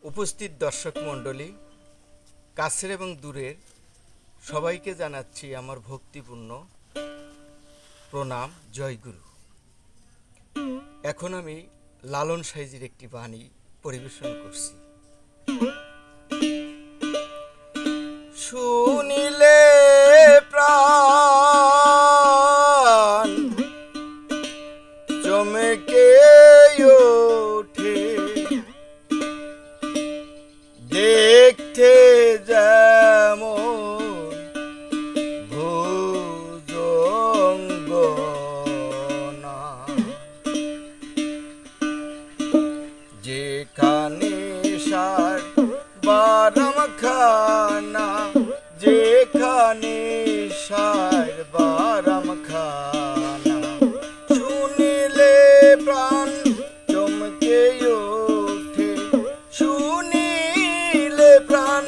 উপস্থিত দর্শক মণ্ডলী, কাছের এবং দূরের সবাইকে জানাচ্ছি আমার ভক্তিপূর্ণ প্রণাম। জয়গুরু। এখন আমি লালন সাইজির একটি বাণী পরিবেশন করছি। শুনিলে প্রাণ চমকে ওঠে, দেখতে যেমন ভুজঙ্গনা, যেখানে সার বারাম খানা, যেখানে সার বারাম খানা, শুনিলে প্রাণ চমকে ওঠে, শুনিলে প্রাণ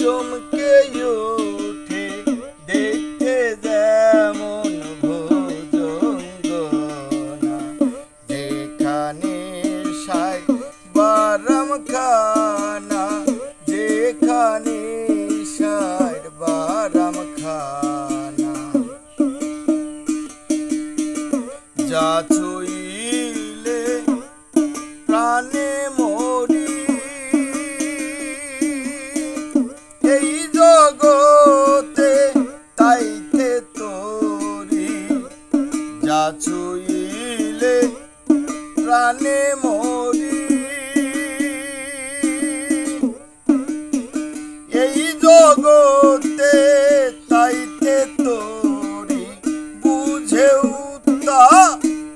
চমকে ওঠে, দেখতে যেমন ভুজঙ্গনা, যেখানে সার বারাম খানা, যেখানে সার বারাম খানা, যা ছুঁইলে প্রাণে মরি, এই জগতে তাইতে তোরি, যা ছুঁইলে প্রাণে মরি, এই জগতে তাইতে তোরি, বুঝেও তা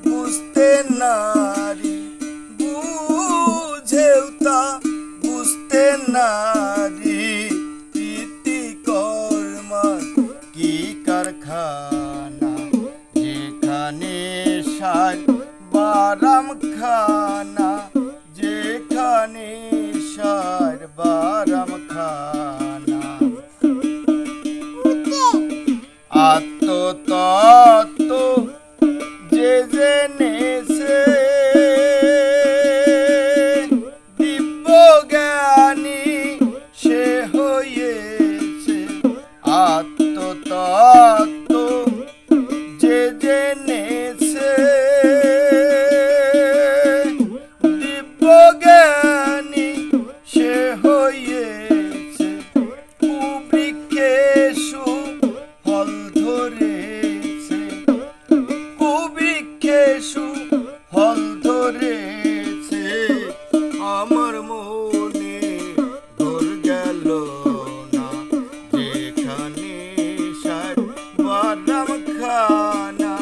বুঝতে নারী, বুঝেও তা বুঝতে নারী, প্রীতি কর্মা কি কারখানা, যেখানে সার বারাম খানা, যেখানে সার বারাম খানা, আত্মতত্ত্ব যে জেনেছে, দিব্য জ্ঞানী সে হয়েছে, আত্মতত্ত্ব যে জেনেছে, দিব্য জ্ঞানী সে হয়েছে, কুবৃক্ষেষু ফল ধরেছে, কুবৃক্ষেষু ফল ধরেছে, আমার মনে ঘোর গেল না, যেখানে সার বারাম খানা,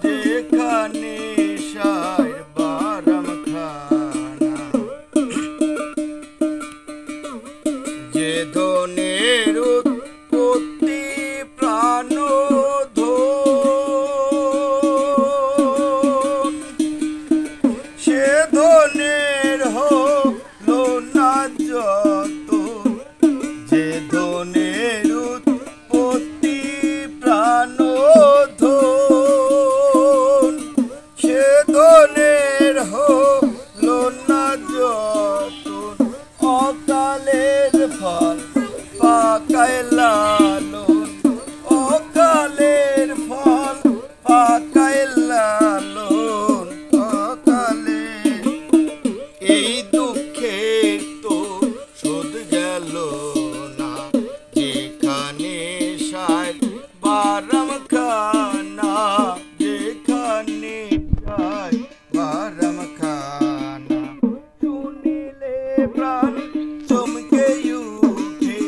যেখানে সার বারাম খানা, যে ধনের উৎপত্তি প্রাণধন, সে ধনের হলো না যতন, যে ধনের উৎপত্তি প্রাণধন, সে ধনের হলো না যতন, অকালের ফল পাকায় লালন, অকালের ফল পাকায় লালন, অকালে এই দুঃখের তো শোধ গেল না, যেখানে সার বারাম খানা, যেখানে সার বারাম খানা, শুনিলে প্রাণ চমকে উঠে,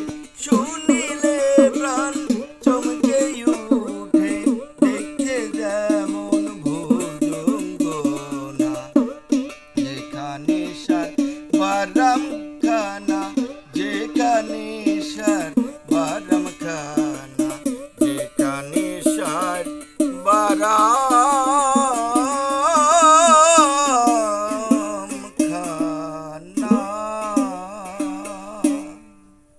শুনিলে প্রাণ চমকে উঠে, দেখতে যেমন